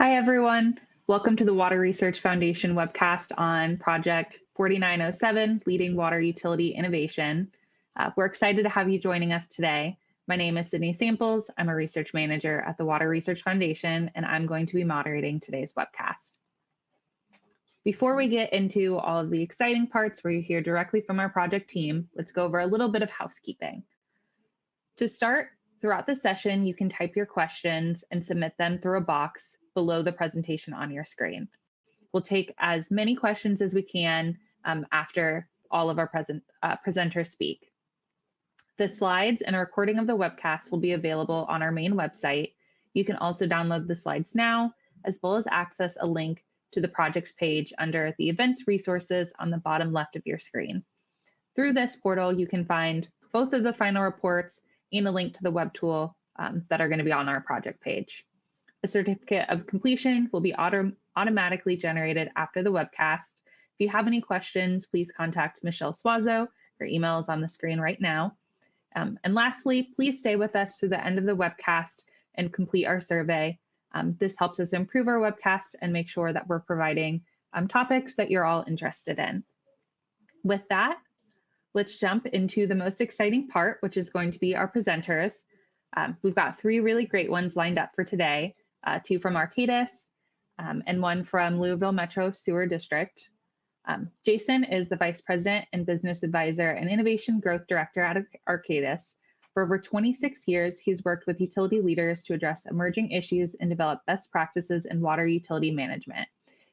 Hi, everyone. Welcome to the Water Research Foundation webcast on Project 4907, Leading Water Utility Innovation. We're excited to have you joining us today. My name is Sydney Samples. I'm a research manager at the Water Research Foundation, and I'm going to be moderating today's webcast. Before we get into all of the exciting parts where you hear directly from our project team, let's go over a little bit of housekeeping. To start, throughout the session, you can type your questions and submit them through a box below the presentation on your screen. We'll take as many questions as we can after all of our presenters speak. The slides and a recording of the webcast will be available on our main website. You can also download the slides now, as well as access a link to the projects page under the events resources on the bottom left of your screen. Through this portal, you can find both of the final reports and a link to the web tool that are going to be on our project page. A certificate of completion will be automatically generated after the webcast. If you have any questions, please contact Michelle Suazo. Her email is on the screen right now. And lastly, please stay with us to the end of the webcast and complete our survey. This helps us improve our webcast and make sure that we're providing topics that you're all interested in. With that, let's jump into the most exciting part, which is going to be our presenters. We've got three really great ones lined up for today. Two from Arcadis, and one from Louisville Metro Sewer District. Jason is the Vice President and Business Advisor and Innovation Growth Director at Arcadis. For over 26 years, he's worked with utility leaders to address emerging issues and develop best practices in water utility management.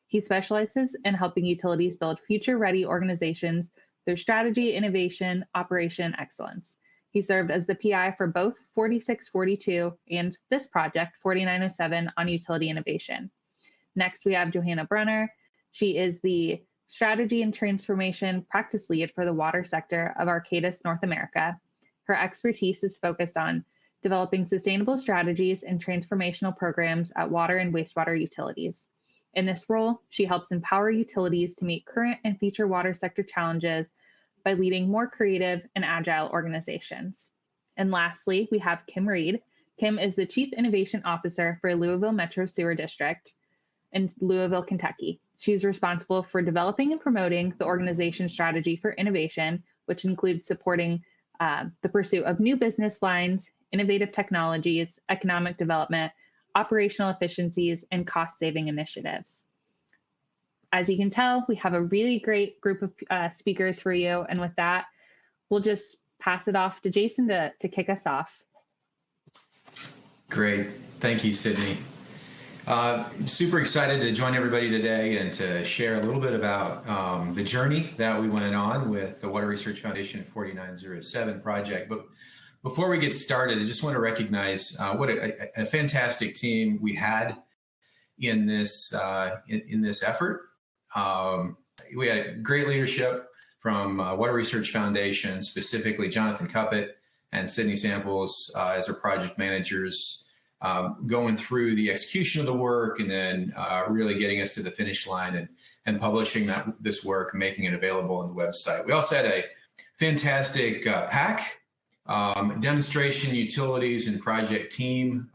He specializes in helping utilities build future-ready organizations through strategy, innovation, operation excellence. He served as the PI for both 4642 and this project, 4907, on utility innovation. Next, we have Johanna Brunner. She is the Strategy and Transformation Practice Lead for the water sector of Arcadis North America. Her expertise is focused on developing sustainable strategies and transformational programs at water and wastewater utilities. In this role, she helps empower utilities to meet current and future water sector challenges by leading more creative and agile organizations. And lastly, we have Kim Reed. Kim is the Chief Innovation Officer for Louisville Metro Sewer District in Louisville, Kentucky. She's responsible for developing and promoting the organization's strategy for innovation, which includes supporting the pursuit of new business lines, innovative technologies, economic development, operational efficiencies, and cost-saving initiatives. As you can tell, we have a really great group of speakers for you. And with that, we'll just pass it off to Jason to kick us off. Great. Thank you, Sydney. Super excited to join everybody today and to share a little bit about the journey that we went on with the Water Research Foundation 4907 project. But before we get started, I just want to recognize what a fantastic team we had in this effort. We had great leadership from Water Research Foundation, specifically Jonathan Cuppett and Sydney Samples as our project managers, going through the execution of the work and then really getting us to the finish line and publishing this work and making it available on the website. We also had a fantastic pack, demonstration, utilities, and project team,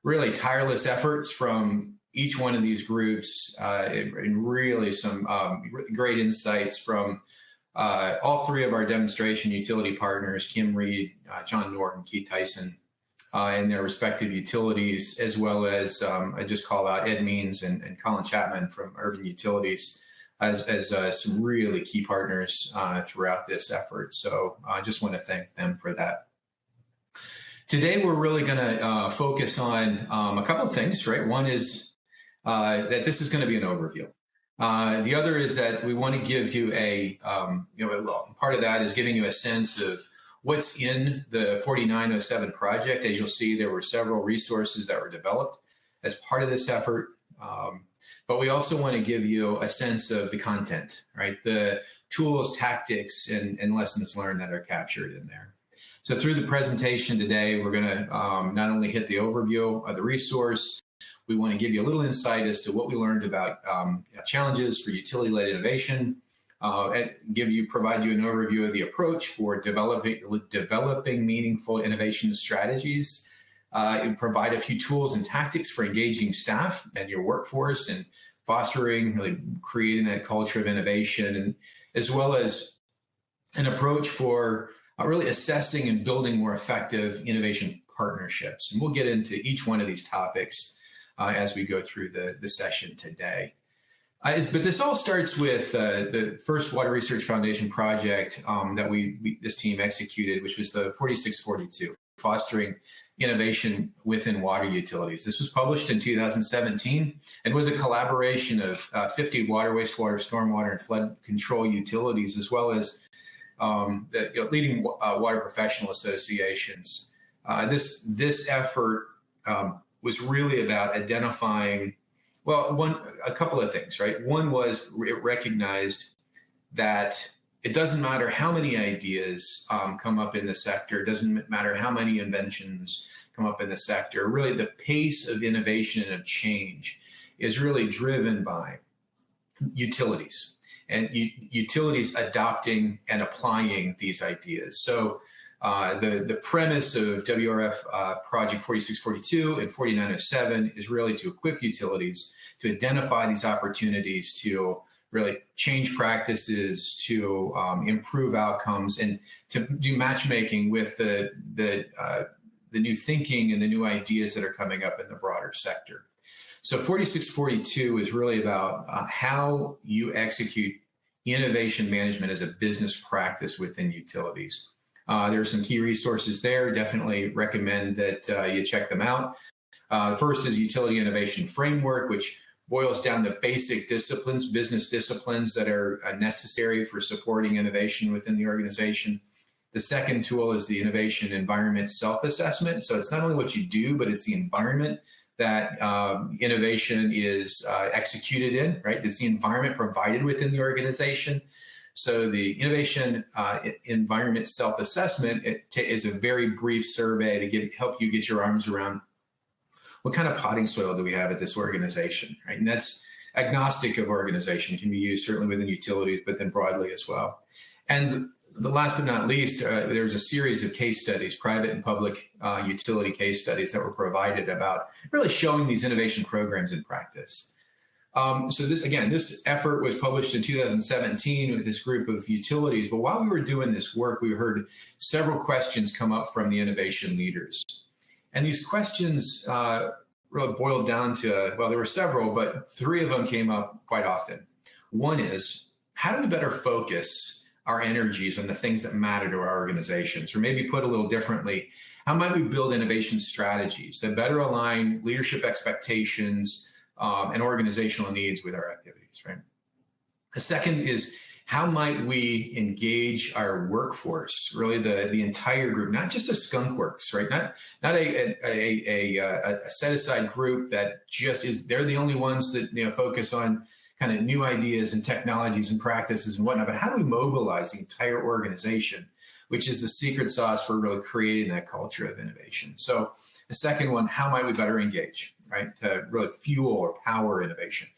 really tireless efforts from each one of these groups, and really some great insights from all three of our demonstration utility partners, Kim Reed, John Norton, Keith Tyson, and their respective utilities, as well as I just call out Ed Means and Colin Chapman from Urban Utilities as some really key partners throughout this effort. So I just want to thank them for that. Today, we're really going to focus on a couple of things, right? One is that this is going to be an overview. The other is that we want to give you part of that is giving you a sense of what's in the 4907 project. As you'll see, there were several resources that were developed as part of this effort. But we also want to give you a sense of the content, right? The tools, tactics, and lessons learned that are captured in there. So through the presentation today, we're going to not only hit the overview of the resource, we want to give you a little insight as to what we learned about challenges for utility-led innovation, and provide you an overview of the approach for developing meaningful innovation strategies and provide a few tools and tactics for engaging staff and your workforce and fostering, really creating that culture of innovation, and as well as an approach for really assessing and building more effective innovation partnerships. And we'll get into each one of these topics as we go through the session today. But this all starts with the first Water Research Foundation project that this team executed, which was the 4642, Fostering Innovation Within Water Utilities. This was published in 2017 and was a collaboration of 50 water, wastewater, stormwater, and flood control utilities, as well as the leading water professional associations. This effort was really about identifying, well, a couple of things, right? One was it recognized that it doesn't matter how many ideas come up in the sector, it doesn't matter how many inventions come up in the sector. Really, the pace of innovation and of change is really driven by utilities and utilities adopting and applying these ideas. So the premise of WRF Project 4642 and 4907 is really to equip utilities to identify these opportunities to really change practices, to improve outcomes, and to do matchmaking with the new thinking and the new ideas that are coming up in the broader sector. So 4642 is really about how you execute innovation management as a business practice within utilities. There are some key resources there. Definitely recommend that you check them out. First is Utility Innovation Framework, which boils down the basic disciplines, business disciplines that are necessary for supporting innovation within the organization. The second tool is the Innovation Environment Self-Assessment. So it's not only what you do, but it's the environment that innovation is executed in, right? It's the environment provided within the organization. So the Innovation Environment Self-Assessment is a very brief survey to help you get your arms around what kind of potting soil do we have at this organization, right? And that's agnostic of organization, can be used certainly within utilities, but then broadly as well. And the last but not least, there's a series of case studies, private and public utility case studies that were provided about really showing these innovation programs in practice. So this effort was published in 2017 with this group of utilities. But while we were doing this work, we heard several questions come up from the innovation leaders. And these questions really boiled down to, well, there were several, but three of them came up quite often. One is, how do we better focus our energies on the things that matter to our organizations? Or maybe put a little differently, how might we build innovation strategies that better align leadership expectations and organizational needs with our activities, right? The second is, how might we engage our workforce, really the entire group, not just a skunk works, right? Not a set aside group that just is, they're the only ones that focus on kind of new ideas and technologies and practices and whatnot, but how do we mobilize the entire organization, which is the secret sauce for really creating that culture of innovation. So the second one, how might we better engage, right? To really fuel or power innovation.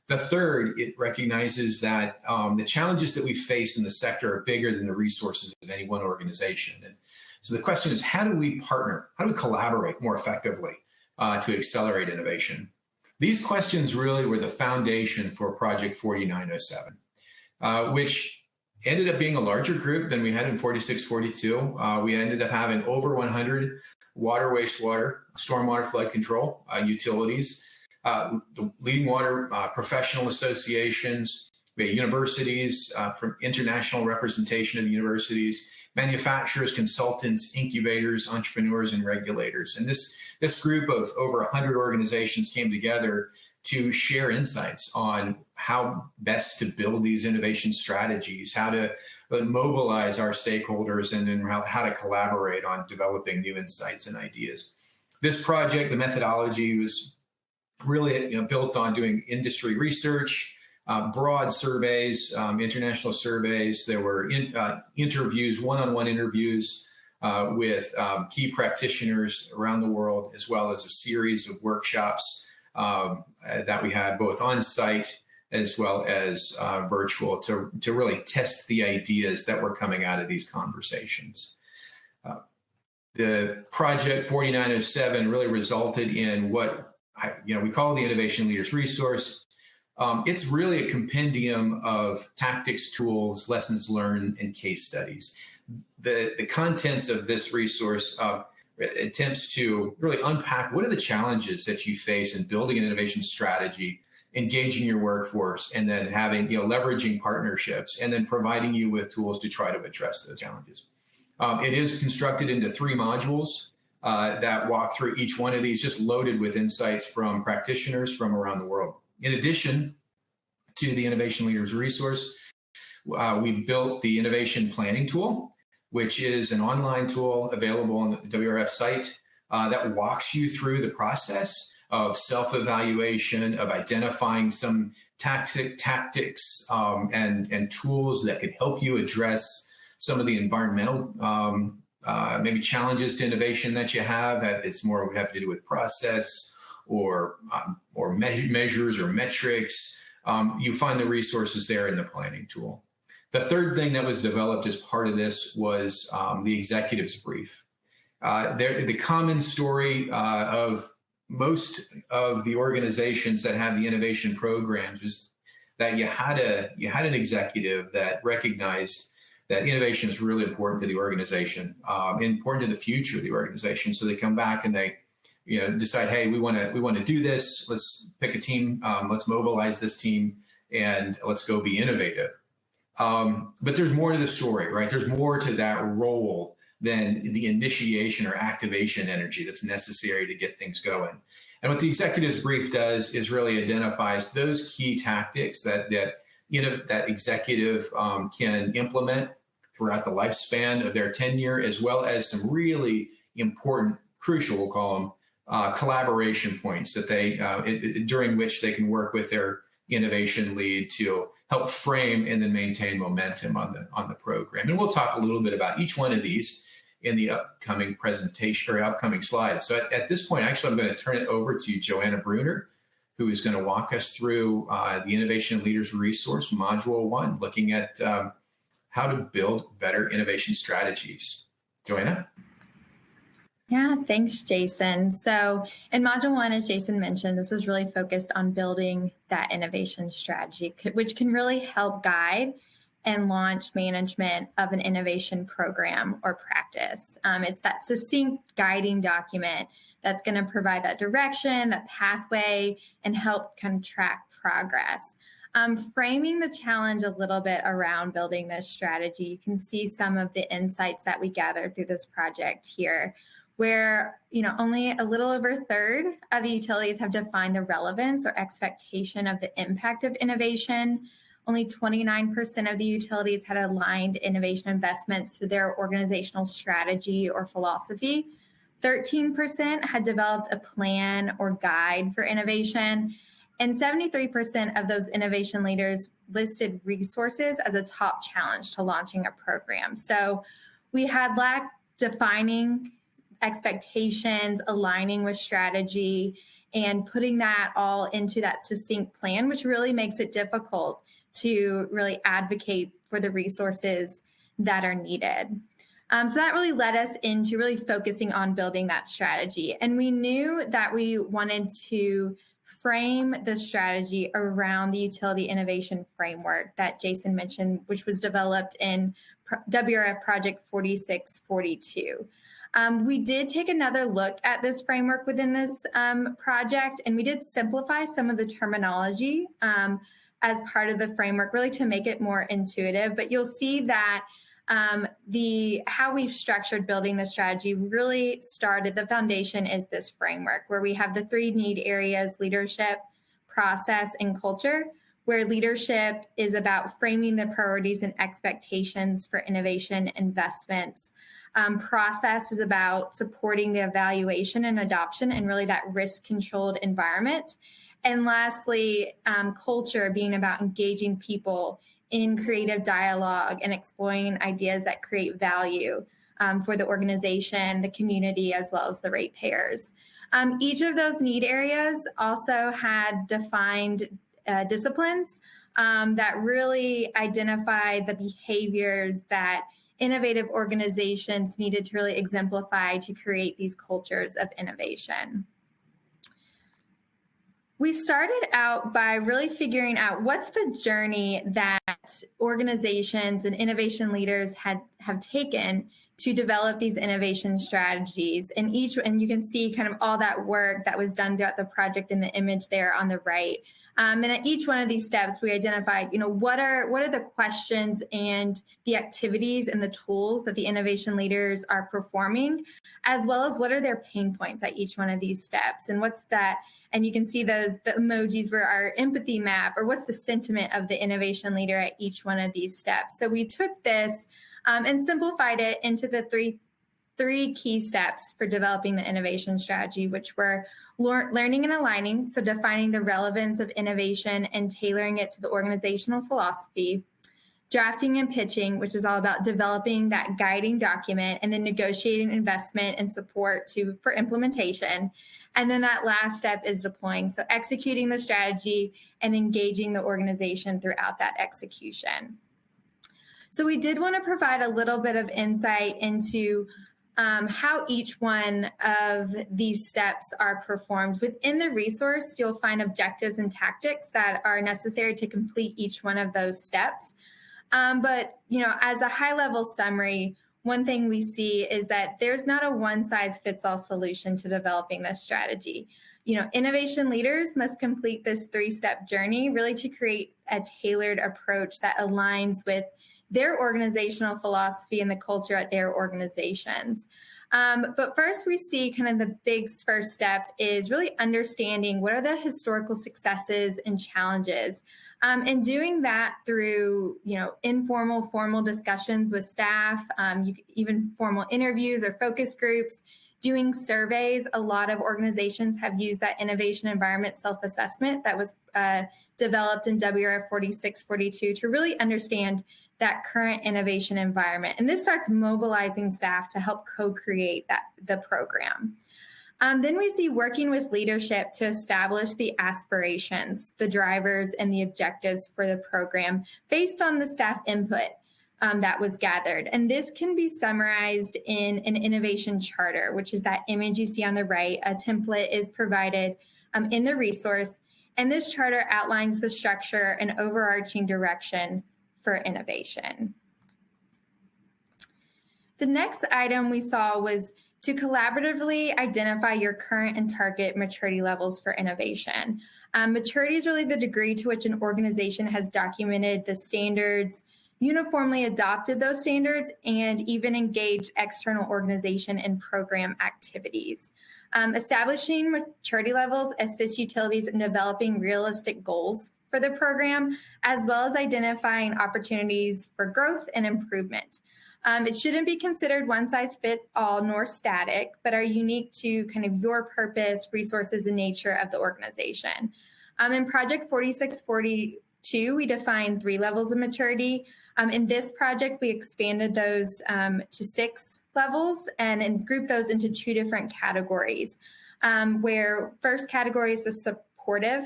The third, it recognizes that the challenges that we face in the sector are bigger than the resources of any one organization. And so the question is, how do we partner? How do we collaborate more effectively to accelerate innovation? These questions really were the foundation for Project 4907, which ended up being a larger group than we had in 4642. We ended up having over 100 water, wastewater, stormwater flood control utilities, the leading water professional associations, we had universities from international representation of universities, manufacturers, consultants, incubators, entrepreneurs, and regulators. And this group of over 100 organizations came together to share insights on how best to build these innovation strategies, how to mobilize our stakeholders, and then how to collaborate on developing new insights and ideas. This project, the methodology was really built on doing industry research, broad surveys, international surveys. There were interviews, one-on-one interviews with key practitioners around the world, as well as a series of workshops that we had both on site as well as virtual to really test the ideas that were coming out of these conversations. the project 4907 really resulted in what we call the Innovation Leaders Resource. It's really a compendium of tactics, tools, lessons learned, and case studies. The contents of this resource attempts to really unpack what are the challenges that you face in building an innovation strategy, engaging your workforce, and then having, leveraging partnerships, and then providing you with tools to try to address those challenges. It is constructed into 3 modules that walk through each one of these, just loaded with insights from practitioners from around the world. In addition to the Innovation Leaders Resource, we built the Innovation Planning Tool, which is an online tool available on the WRF site that walks you through the process of self-evaluation, of identifying some tactics and tools that could help you address some of the environmental maybe challenges to innovation that you have. It's more would have to do with process or measures or metrics. You find the resources there in the planning tool. The third thing that was developed as part of this was the executive's brief. The common story of most of the organizations that have the innovation programs is that you had an executive that recognized that innovation is really important to the organization, important to the future of the organization. So they come back and they, decide, hey, we want to do this. Let's pick a team. Let's mobilize this team and let's go be innovative. But there's more to the story, right? There's more to that role than the initiation or activation energy that's necessary to get things going. And what the executive's brief does is really identifies those key tactics that executive can implement throughout the lifespan of their tenure, as well as some really important, crucial, we'll call them, collaboration points that they during which they can work with their innovation lead to help frame and then maintain momentum on the program. And we'll talk a little bit about each one of these in the upcoming presentation or upcoming slides. So at this point, actually, I'm going to turn it over to Joanna Bruner, who is going to walk us through the Innovation Leaders Resource, Module 1, looking at how to build better innovation strategies. Joanna? Yeah, thanks, Jason. So in Module 1, as Jason mentioned, this was really focused on building that innovation strategy, which can really help guide and launch management of an innovation program or practice. It's that succinct guiding document that's going to provide that direction, that pathway, and help kind of track progress. Framing the challenge a little bit around building this strategy, you can see some of the insights that we gathered through this project here, where only a little over a third of utilities have defined the relevance or expectation of the impact of innovation. Only 29% of the utilities had aligned innovation investments to their organizational strategy or philosophy. 13% had developed a plan or guide for innovation. And 73% of those innovation leaders listed resources as a top challenge to launching a program. So we had lack defining expectations, aligning with strategy, and putting that all into that succinct plan, which really makes it difficult to really advocate for the resources that are needed. So that really led us into really focusing on building that strategy. And we knew that we wanted to frame the strategy around the utility innovation framework that Jason mentioned, which was developed in WRF Project 4642. We did take another look at this framework within this project, and we did simplify some of the terminology as part of the framework, really to make it more intuitive. But you'll see that how we've structured building the strategy really started, the foundation is this framework where we have the 3 need areas: leadership, process, and culture, where leadership is about framing the priorities and expectations for innovation investments. Process is about supporting the evaluation and adoption and really that risk-controlled environment. And lastly, culture being about engaging people in creative dialogue and exploring ideas that create value for the organization, the community, as well as the ratepayers. Each of those need areas also had defined disciplines that really identify the behaviors that innovative organizations needed to really exemplify to create these cultures of innovation. We started out by really figuring out what's the journey that organizations and innovation leaders have taken to develop these innovation strategies. And you can see kind of all that work that was done throughout the project in the image there on the right. And at each one of these steps, we identified, what are the questions and the activities and the tools that the innovation leaders are performing, as well as what are their pain points at each one of these steps, and what's that. And you can see the emojis were our empathy map, or what's the sentiment of the innovation leader at each one of these steps. So we took this and simplified it into the three key steps for developing the innovation strategy, which were learning and aligning, so defining the relevance of innovation and tailoring it to the organizational philosophy; drafting and pitching, which is all about developing that guiding document; and then negotiating investment and support for implementation. And then that last step is deploying, so executing the strategy and engaging the organization throughout that execution. So we did want to provide a little bit of insight into how each one of these steps are performed. Within the resource, you'll find objectives and tactics that are necessary to complete each one of those steps. But as a high-level summary, one thing we see is that there's not a one-size-fits-all solution to developing this strategy. Innovation leaders must complete this three-step journey really to create a tailored approach that aligns with their organizational philosophy and the culture at their organizations. But first, we see kind of the big first step is really understanding what are the historical successes and challenges, and doing that through informal, formal discussions with staff, even formal interviews or focus groups, doing surveys. A lot of organizations have used that innovation environment self-assessment that was developed in WRF 4642 to really understand that current innovation environment. And this starts mobilizing staff to help co-create the program. Then we see working with leadership to establish the aspirations, the drivers, and the objectives for the program based on the staff input that was gathered. And this can be summarized in an innovation charter, which is that image you see on the right. A template is provided in the resource, and this charter outlines the structure and overarching direction for innovation. The next item we saw was to collaboratively identify your current and target maturity levels for innovation. Maturity is really the degree to which an organization has documented the standards, uniformly adopted those standards, and even engaged external organization and program activities. Establishing maturity levels assists utilities in developing realistic goals for the program, as well as identifying opportunities for growth and improvement. It shouldn't be considered one size fits all nor static, but are unique to kind of your purpose, resources, and nature of the organization. In Project 4642, we defined 3 levels of maturity. In this project, we expanded those to 6 levels and grouped those into 2 different categories, where first category is the supportive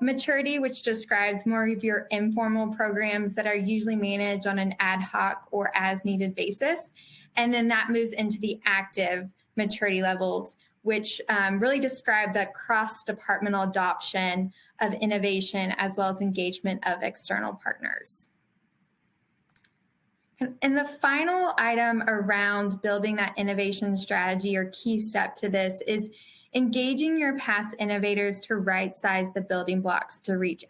maturity, which describes more of your informal programs that are usually managed on an ad hoc or as needed basis. And then that moves into the active maturity levels, which really describe the cross-departmental adoption of innovation as well as engagement of external partners. And the final item around building that innovation strategy, or key step to this, is engaging your past innovators to right-size the building blocks to reach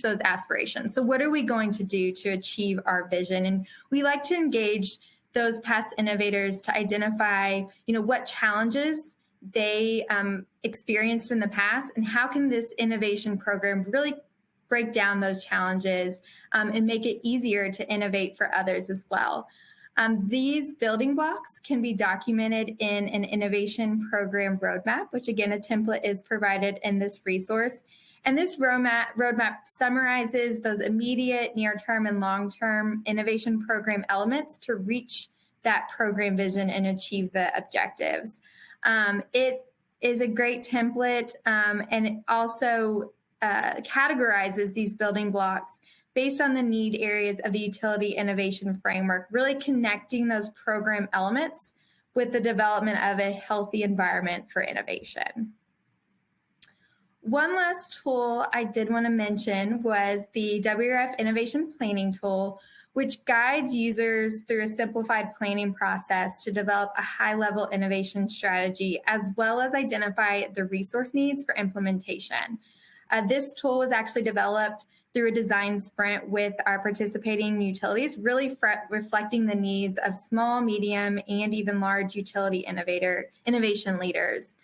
those aspirations. So what are we going to do to achieve our vision? And we like to engage those past innovators to identify, what challenges they experienced in the past, and how can this innovation program really break down those challenges and make it easier to innovate for others as well. These building blocks can be documented in an innovation program roadmap, which again, a template is provided in this resource. And this roadmap summarizes those immediate, near-term, and long-term innovation program elements to reach that program vision and achieve the objectives. It is a great template, and it also categorizes these building blocks based on the need areas of the utility innovation framework, really connecting those program elements with the development of a healthy environment for innovation. One last tool I did want to mention was the WRF Innovation Planning Tool, which guides users through a simplified planning process to develop a high-level innovation strategy, as well as identify the resource needs for implementation. This tool was actually developed through a design sprint with our participating utilities, really reflecting the needs of small, medium, and even large utility innovation leaders.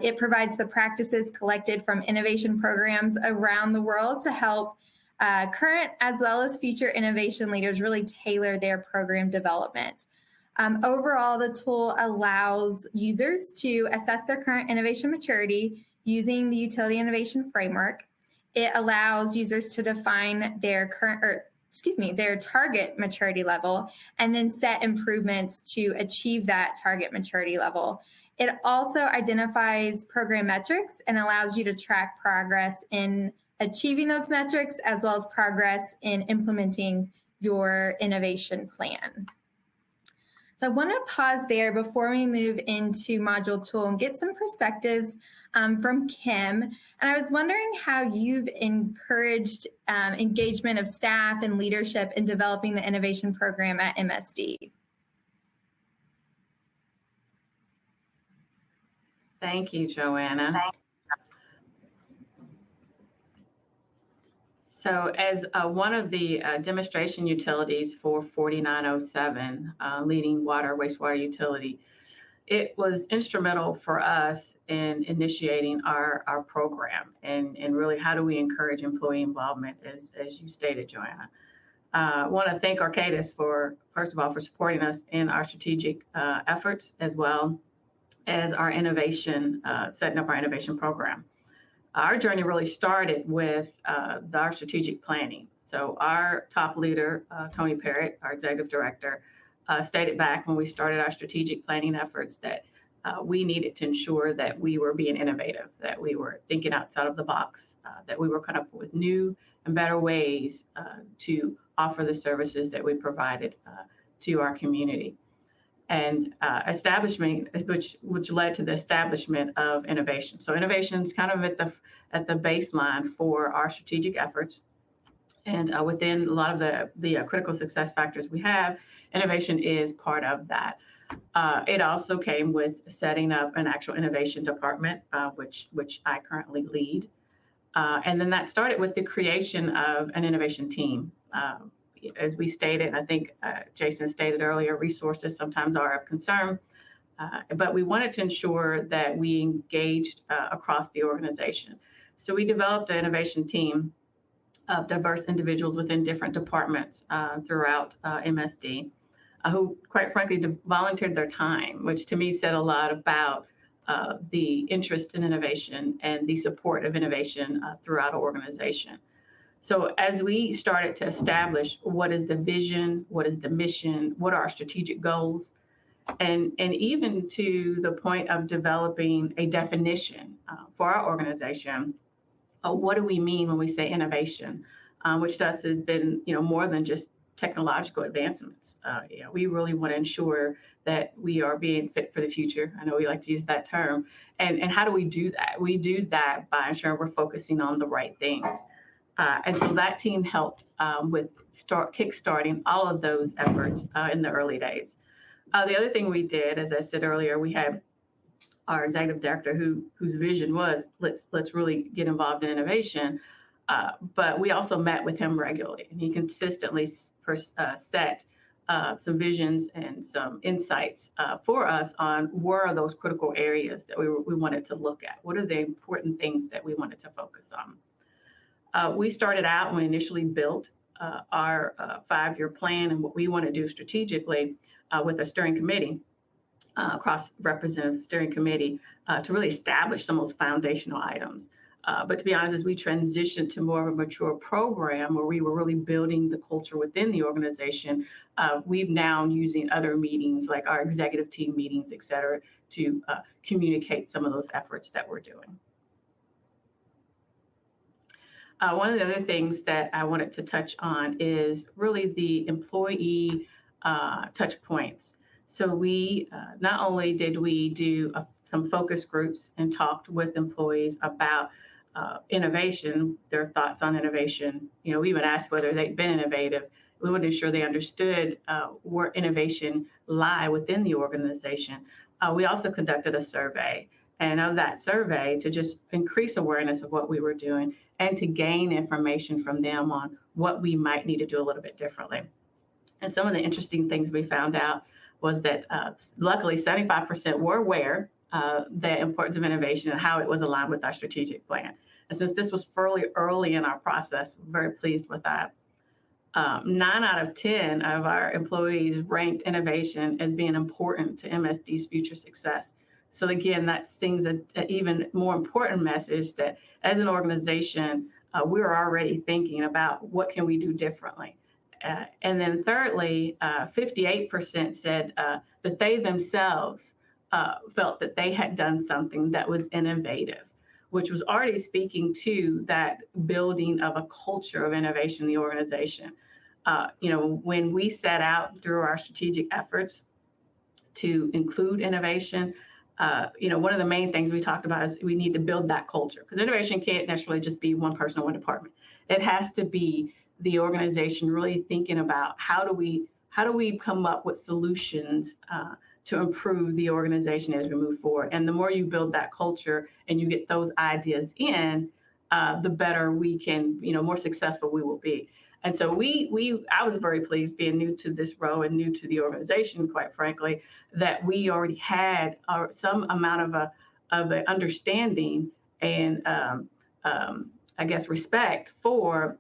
It provides the practices collected from innovation programs around the world to help current as well as future innovation leaders really tailor their program development. Overall, the tool allows users to assess their current innovation maturity using the utility innovation framework. It allows users to define their their target maturity level and then set improvements to achieve that target maturity level. It also identifies program metrics and allows you to track progress in achieving those metrics, as well as progress in implementing your innovation plan. So I want to pause there before we move into Module 2 and get some perspectives from Kim. And I was wondering how you've encouraged engagement of staff and leadership in developing the innovation program at MSD. Thank you, Joanna. So as one of the demonstration utilities for 4907, leading water, wastewater utility, it was instrumental for us in initiating our program and really how do we encourage employee involvement, as you stated, Joanna. I want to thank Arcadis first of all, for supporting us in our strategic efforts, as well as our innovation, setting up our innovation program. Our journey really started with our strategic planning. So our top leader, Tony Parrott, our executive director, stated back when we started our strategic planning efforts that we needed to ensure that we were being innovative, that we were thinking outside of the box, that we were coming up with new and better ways to offer the services that we provided to our community. And establishment, which led to the establishment of innovation. So innovation is kind of at the baseline for our strategic efforts. And within a lot of the critical success factors we have, innovation is part of that. It also came with setting up an actual innovation department, which I currently lead. And then that started with the creation of an innovation team. As we stated, I think Jason stated earlier, resources sometimes are of concern, but we wanted to ensure that we engaged across the organization. So we developed an innovation team of diverse individuals within different departments throughout MSD, who quite frankly volunteered their time, which to me said a lot about the interest in innovation and the support of innovation throughout our organization. So as we started to establish what is the vision, what is the mission, what are our strategic goals, and even to the point of developing a definition for our organization, what do we mean when we say innovation, which to us has been more than just technological advancements. We really want to ensure that we are being fit for the future. I know we like to use that term. And how do we do that? We do that by ensuring we're focusing on the right things. And so that team helped with kickstarting all of those efforts in the early days. The other thing we did, as I said earlier, we had our executive director whose vision was let's really get involved in innovation. But we also met with him regularly, and he consistently set some visions and some insights for us on where are those critical areas that we wanted to look at. What are the important things that we wanted to focus on? We started out when we initially built our 5-year plan and what we want to do strategically with a steering committee, cross-representative steering committee, to really establish some of those foundational items. But to be honest, as we transitioned to more of a mature program where we were really building the culture within the organization, we've now using other meetings like our executive team meetings, et cetera, to communicate some of those efforts that we're doing. One of the other things that I wanted to touch on is really the employee touch points. So we not only did we do some focus groups and talked with employees about innovation, their thoughts on innovation. We even asked whether they'd been innovative. We would ensure they understood where innovation lie within the organization. We also conducted a survey, and of that survey, to just increase awareness of what we were doing and to gain information from them on what we might need to do a little bit differently. And some of the interesting things we found out was that luckily 75% were aware the importance of innovation and how it was aligned with our strategic plan. And since this was fairly early in our process, we're very pleased with that. 9 out of 10 of our employees ranked innovation as being important to MSD's future success. So again, that sends an even more important message that as an organization, we're already thinking about what can we do differently. And then thirdly, 58% said that they themselves felt that they had done something that was innovative, which was already speaking to that building of a culture of innovation in the organization. When we set out through our strategic efforts to include innovation, one of the main things we talked about is we need to build that culture, because innovation can't necessarily just be one person or one department. It has to be the organization really thinking about how do we come up with solutions to improve the organization as we move forward. And the more you build that culture and you get those ideas in, the better we can, more successful we will be. And so I was very pleased, being new to this role and new to the organization, quite frankly, that we already had some amount of an understanding and I guess respect for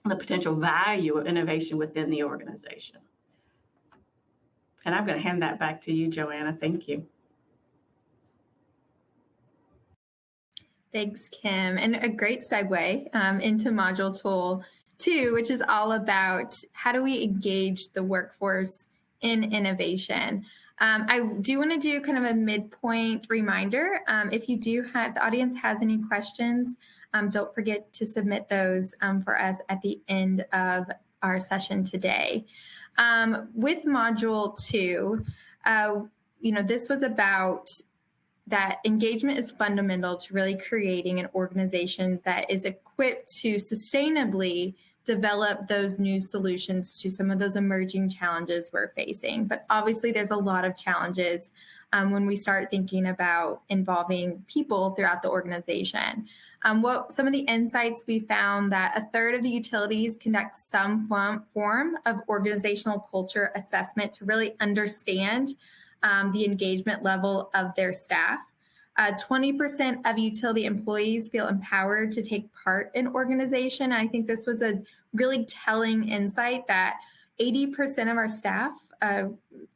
the potential value of innovation within the organization. And I'm going to hand that back to you, Joanna. Thank you. Thanks, Kim. And a great segue into module tool 2, which is all about how do we engage the workforce in innovation. I do want to do kind of a midpoint reminder. If the audience has any questions, don't forget to submit those for us at the end of our session today. With module 2, this was about that engagement is fundamental to really creating an organization that is equipped to sustainably develop those new solutions to some of those emerging challenges we're facing. But obviously, there's a lot of challenges when we start thinking about involving people throughout the organization. Some of the insights we found that 1/3 of the utilities conduct some form of organizational culture assessment to really understand the engagement level of their staff. 20% of utility employees feel empowered to take part in organization. I think this was a really telling insight that 80% of our staff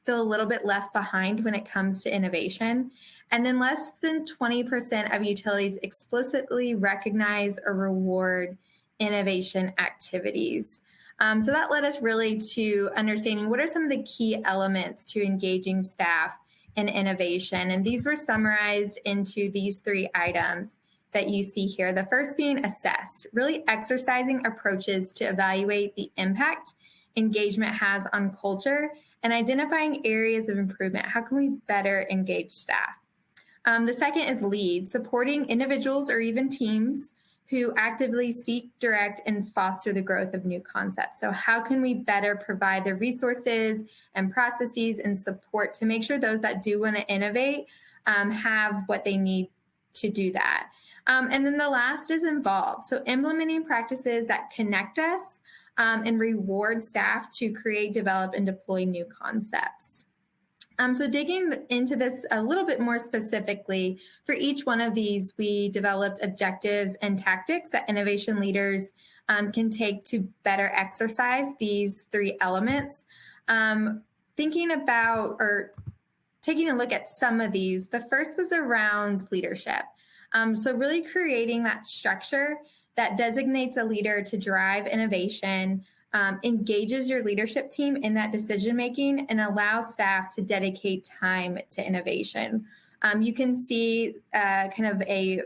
feel a little bit left behind when it comes to innovation. And then less than 20% of utilities explicitly recognize or reward innovation activities. So that led us really to understanding what are some of the key elements to engaging staff in innovation. And these were summarized into these 3 items that you see here. The first being assess, really exercising approaches to evaluate the impact engagement has on culture and identifying areas of improvement. How can we better engage staff? The second is lead, supporting individuals or even teams who actively seek, direct, and foster the growth of new concepts. So how can we better provide the resources and processes and support to make sure those that do want to innovate have what they need to do that? And then the last is involve. So implementing practices that connect us and reward staff to create, develop, and deploy new concepts. So digging into this a little bit more specifically, for each one of these, we developed objectives and tactics that innovation leaders can take to better exercise these 3 elements. Thinking about or taking a look at some of these, the first was around leadership. So really creating that structure that designates a leader to drive innovation, engages your leadership team in that decision-making, and allows staff to dedicate time to innovation. You can see kind of a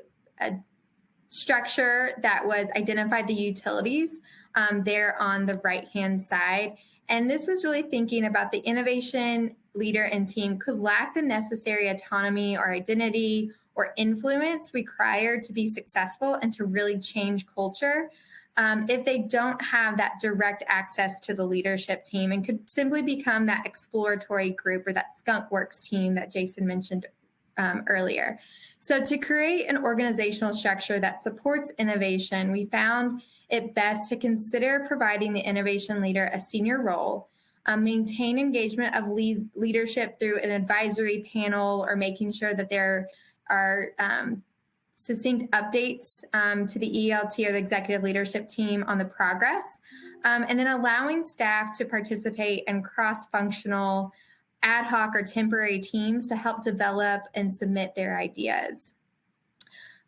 structure that was identified the utilities there on the right-hand side. And this was really thinking about the innovation leader and team could lack the necessary autonomy or identity or influence required to be successful and to really change culture if they don't have that direct access to the leadership team, and could simply become that exploratory group or that skunk works team that Jason mentioned earlier. So to create an organizational structure that supports innovation, we found it best to consider providing the innovation leader a senior role, maintain engagement of leadership through an advisory panel, or making sure that there are succinct updates to the ELT or the executive leadership team on the progress, and then allowing staff to participate in cross-functional ad hoc or temporary teams to help develop and submit their ideas.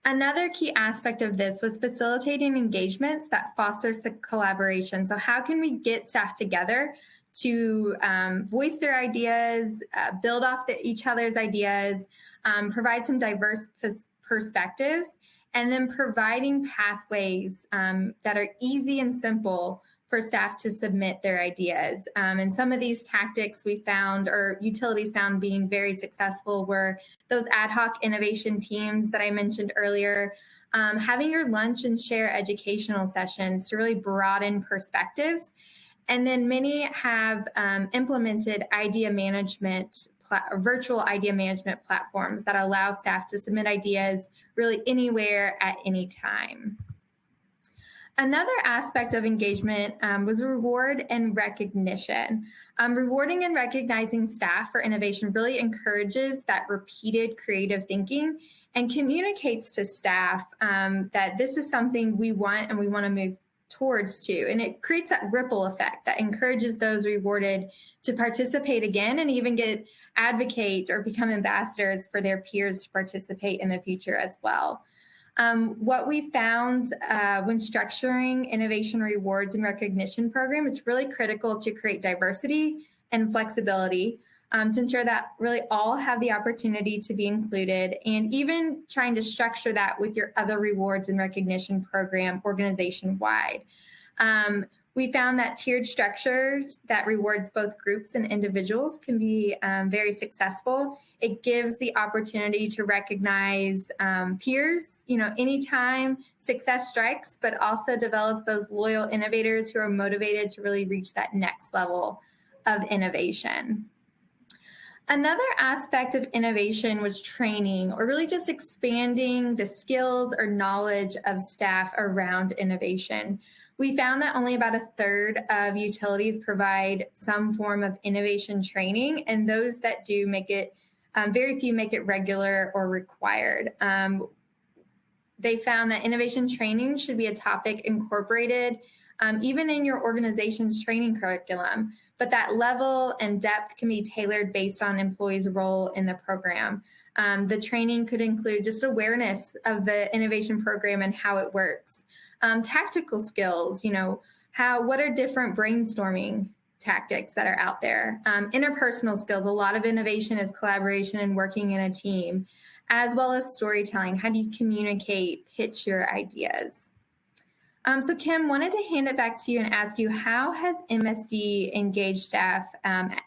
Another key aspect of this was facilitating engagements that fosters the collaboration. So how can we get staff together to voice their ideas, build off each other's ideas, provide some diverse perspectives, and then providing pathways that are easy and simple for staff to submit their ideas. And some of these tactics we found, or utilities found being very successful, were those ad hoc innovation teams that I mentioned earlier, having your lunch and share educational sessions to really broaden perspectives. And then many have implemented idea management, virtual idea management platforms that allow staff to submit ideas really anywhere at any time. Another aspect of engagement was reward and recognition. Rewarding and recognizing staff for innovation really encourages that repeated creative thinking and communicates to staff that this is something we want and we want to move towards too. And it creates that ripple effect that encourages those rewarded to participate again and even advocate or become ambassadors for their peers to participate in the future as well. What we found when structuring innovation rewards and recognition program, it's really critical to create diversity and flexibility to ensure that really all have the opportunity to be included, and even trying to structure that with your other rewards and recognition program organization-wide. We found that tiered structures that rewards both groups and individuals can be very successful. It gives the opportunity to recognize peers, anytime success strikes, but also develops those loyal innovators who are motivated to really reach that next level of innovation. Another aspect of innovation was training, or really just expanding the skills or knowledge of staff around innovation. We found that only about a third of utilities provide some form of innovation training, and those that do make it, very few make it regular or required. They found that innovation training should be a topic incorporated even in your organization's training curriculum, but that level and depth can be tailored based on employees' role in the program. The training could include just awareness of the innovation program and how it works. Tactical skills, what are different brainstorming tactics that are out there? Interpersonal skills, a lot of innovation is collaboration and working in a team, as well as storytelling. How do you communicate, pitch your ideas? So Kim, wanted to hand it back to you and ask you, how has MSD engaged staff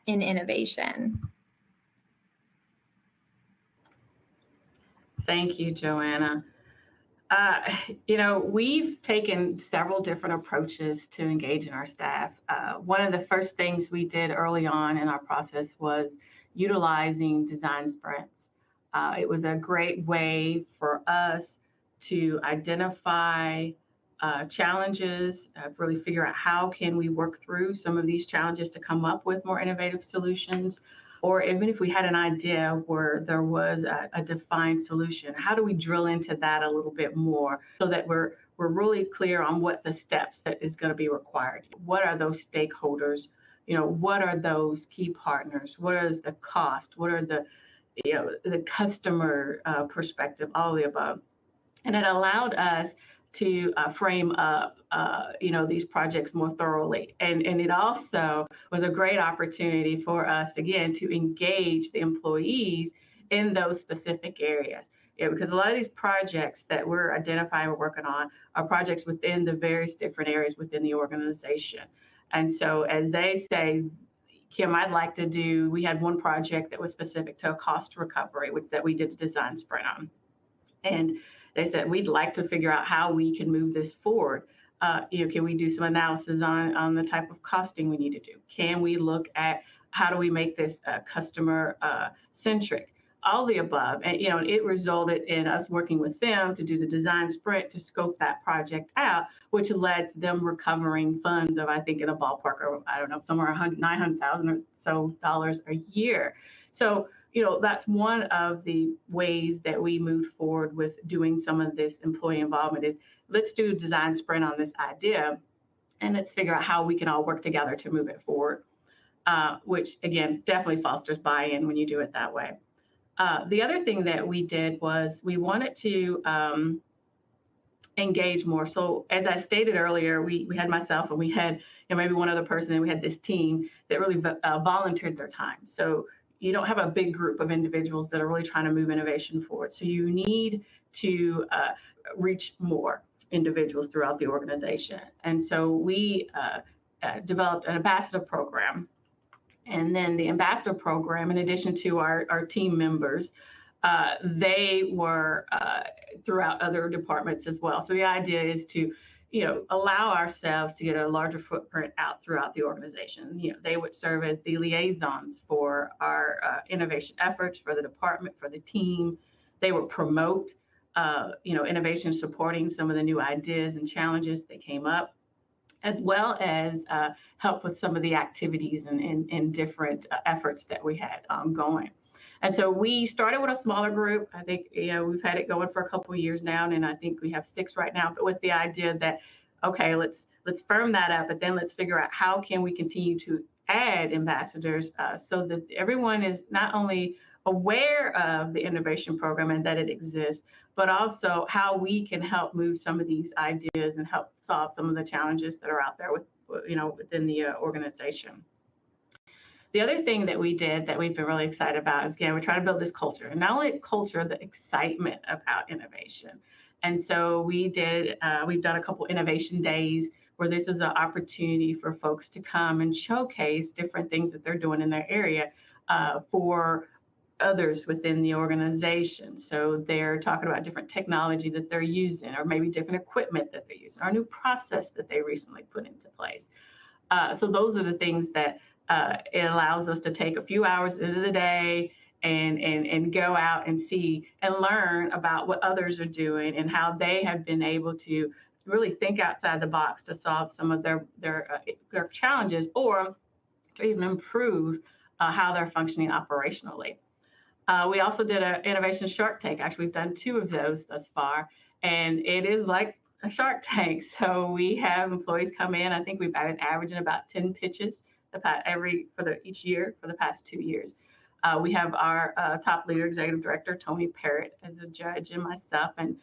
in innovation? Thank you, Joanna. We've taken several different approaches to engaging our staff. One of the first things we did early on in our process was utilizing design sprints. It was a great way for us to identify challenges, really figure out how can we work through some of these challenges to come up with more innovative solutions. Or even if we had an idea where there was a defined solution, how do we drill into that a little bit more so that we're really clear on what the steps that is going to be required? What are those stakeholders? What are those key partners? What is the cost? What are the customer perspective? All of the above. And it allowed us to frame up, these projects more thoroughly. And it also was a great opportunity for us, again, to engage the employees in those specific areas. because a lot of these projects that we're identifying, we're working on, are projects within the various different areas within the organization. And so as they say, Kim, I'd like to do, we had one project that was specific to a cost recovery that we did a design sprint on. And they said, we'd like to figure out how we can move this forward. Can we do some analysis on the type of costing we need to do? Can we look at how do we make this customer centric? All the above. And, it resulted in us working with them to do the design sprint to scope that project out, which led to them recovering funds of, I think, in a ballpark of, I don't know, somewhere $900,000 or so a year. So, that's one of the ways that we moved forward with doing some of this employee involvement is let's do a design sprint on this idea and let's figure out how we can all work together to move it forward, which, again, definitely fosters buy-in when you do it that way. The other thing that we did was we wanted to engage more. So as I stated earlier, we had myself and we had maybe one other person, and we had this team that really volunteered their time. So you don't have a big group of individuals that are really trying to move innovation forward. So you need to reach more individuals throughout the organization. And so we developed an ambassador program. And then the ambassador program, in addition to our team members, they were throughout other departments as well. So the idea is to, allow ourselves to get a larger footprint out throughout the organization. They would serve as the liaisons for our innovation efforts, for the department, for the team. They would promote, innovation, supporting some of the new ideas and challenges that came up, as well as help with some of the activities and different efforts that we had going. And so we started with a smaller group. I think, we've had it going for a couple of years now, and I think we have 6 right now, but with the idea that, okay, let's firm that up, but then let's figure out how can we continue to add ambassadors so that everyone is not only aware of the innovation program and that it exists, but also how we can help move some of these ideas and help solve some of the challenges that are out there within the organization. The other thing that we did that we've been really excited about is, again, we're trying to build this culture, and not only a culture, the excitement about innovation. And so we've done a couple innovation days where this was an opportunity for folks to come and showcase different things that they're doing in their area for others within the organization. So they're talking about different technology that they're using, or maybe different equipment that they're using, or a new process that they recently put into place. So those are the things that it allows us to take a few hours into the day and go out and see and learn about what others are doing and how they have been able to really think outside the box to solve some of their challenges, or to even improve how they're functioning operationally. We also did an innovation Shark Tank. Actually, we've done 2 of those thus far, and it is like a Shark Tank. So we have employees come in. I think we've been averaging about 10 pitches each year for the past 2 years. We have our top leader, executive director, Tony Parrott, as a judge, and myself, and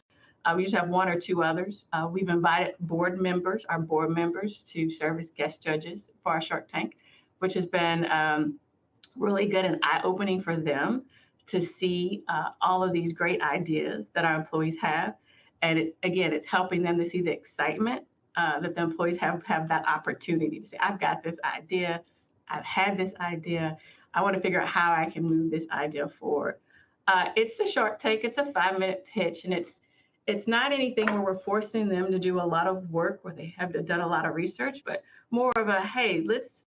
we usually have 1 or 2 others. We've invited our board members to serve as guest judges for our Shark Tank, which has been really good and eye-opening for them to see all of these great ideas that our employees have. And it's helping them to see the excitement that the employees have that opportunity to say, I've got this idea, I've had this idea, I want to figure out how I can move this idea forward. It's a Shark Tank, it's a 5-minute pitch, and it's not anything where we're forcing them to do a lot of work where they have done a lot of research, but more of a, hey, let's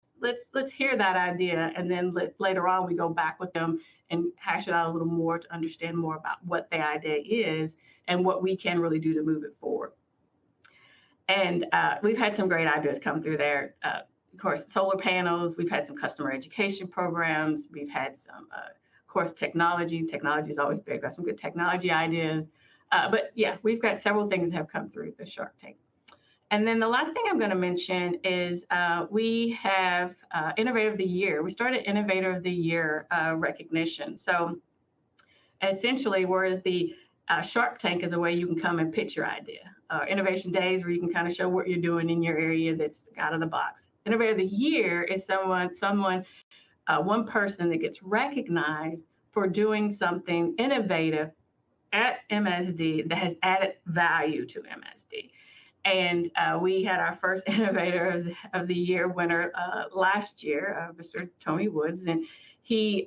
hear that idea, and then later on we go back with them and hash it out a little more to understand more about what the idea is and what we can really do to move it forward. And we've had some great ideas come through there. Of course, solar panels, we've had some customer education programs, we've had some, of course, technology. Technology is always big. We've got some good technology ideas. But yeah, we've got several things that have come through the Shark Tank. And then the last thing I'm going to mention is we have Innovator of the Year. We started Innovator of the Year recognition. So essentially, whereas the Shark Tank is a way you can come and pitch your idea. Innovation Days, where you can kind of show what you're doing in your area that's out of the box. Innovator of the Year is one person that gets recognized for doing something innovative at MSD that has added value to MSD. And we had our first Innovator of the Year winner last year, Mr. Tony Woods, and he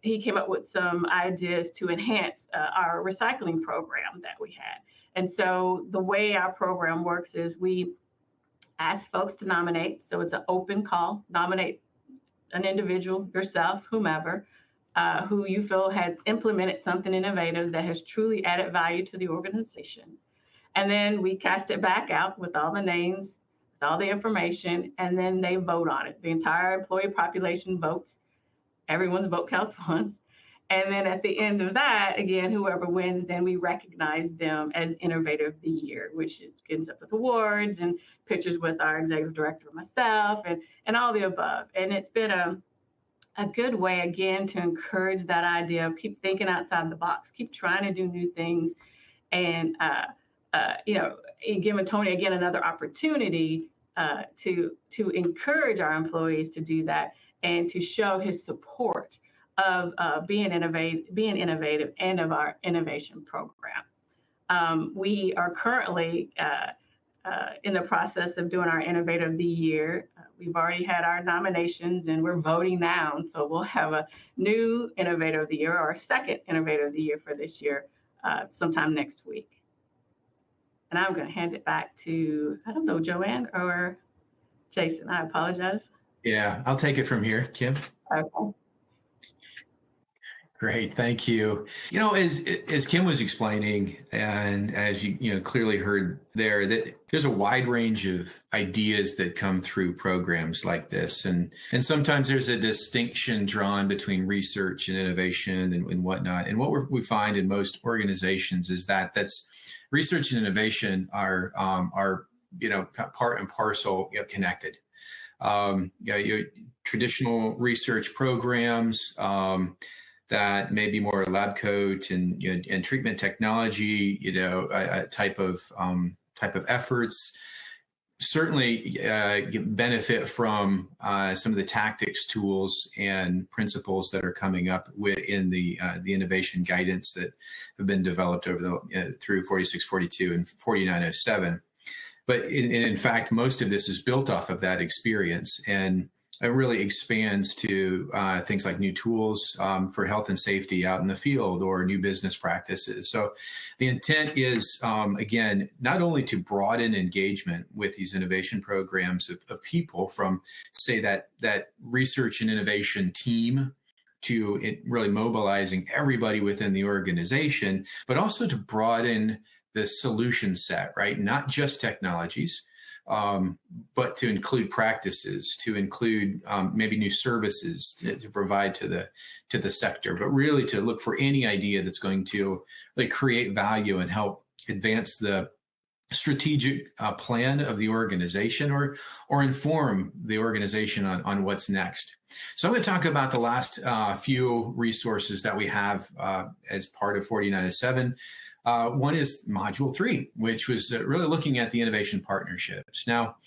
came up with some ideas to enhance our recycling program that we had. And so the way our program works is we ask folks to nominate. So it's an open call. Nominate an individual, yourself, whomever, who you feel has implemented something innovative that has truly added value to the organization. And then we cast it back out with all the names, with all the information, and then they vote on it. The entire employee population votes. Everyone's vote counts once. And then at the end of that, again, whoever wins, then we recognize them as Innovator of the Year, which ends up with awards and pictures with our executive director, myself, and all the above. And it's been a good way, again, to encourage that idea of keep thinking outside the box, keep trying to do new things, and giving Tony, again, another opportunity to encourage our employees to do that and to show his support of being innovative and of our innovation program. We are currently in the process of doing our Innovator of the Year. We've already had our nominations and we're voting now. And so we'll have a new Innovator of the Year, or a second Innovator of the Year for this year sometime next week. And I'm going to hand it back to, I don't know, Joanne or Jason. I apologize. Yeah, I'll take it from here, Kim. Okay. Great, thank you. As Kim was explaining, and as you clearly heard there, that there's a wide range of ideas that come through programs like this, and sometimes there's a distinction drawn between research and innovation and whatnot. And what we find in most organizations is that's research and innovation are part and parcel connected. Your traditional research programs that may be more lab coat and treatment technology, type of efforts certainly benefit from some of the tactics, tools, and principles that are coming up within the innovation guidance that have been developed over through 4642 and 4907. But in fact, most of this is built off of that experience, and it really expands to things like new tools for health and safety out in the field, or new business practices. So the intent is, again, not only to broaden engagement with these innovation programs of people from, say, that research and innovation team, to it really mobilizing everybody within the organization, but also to broaden the solution set, right? Not just technologies, but to include practices, to include maybe new services to provide to the sector, but really to look for any idea that's going to really create value and help advance the strategic plan of the organization, or inform the organization on what's next. So I'm going to talk about the last few resources that we have as part of 4907. One is Module 3, which was really looking at the innovation partnerships. Now,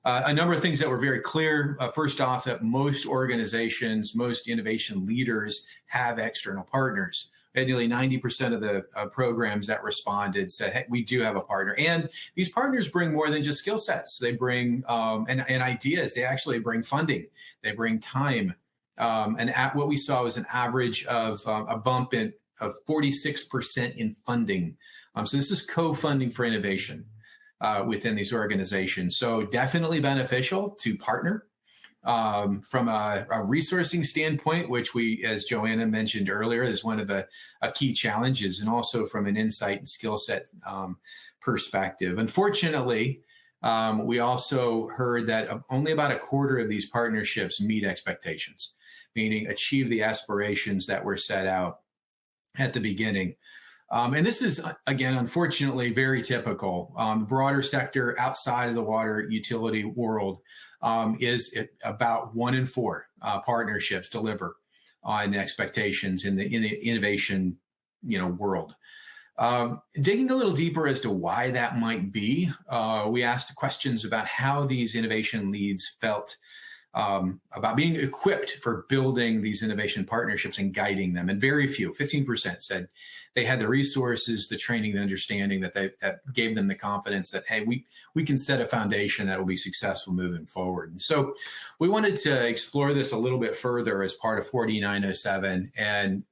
a number of things that were very clear. First off, that most organizations, most innovation leaders have external partners. And nearly 90% of the programs that responded said, hey, we do have a partner. And these partners bring more than just skill sets. They bring and ideas. They actually bring funding. They bring time. And what we saw was an average of a bump of 46% in funding. So this is co-funding for innovation within these organizations. So definitely beneficial to partner from a resourcing standpoint, which we, as Joanna mentioned earlier, is one of the key challenges, and also from an insight and skill set perspective. Unfortunately, we also heard that only about a quarter of these partnerships meet expectations, meaning achieve the aspirations that were set out at the beginning. And this is, again, unfortunately, very typical. The broader sector outside of the water utility world is about 1 in 4 partnerships deliver on expectations in the innovation world. Digging a little deeper as to why that might be, we asked questions about how these innovation leads felt about being equipped for building these innovation partnerships and guiding them. And very few, 15%, said they had the resources, the training, the understanding that gave them the confidence that, hey, we can set a foundation that will be successful moving forward. And so we wanted to explore this a little bit further as part of 4907 and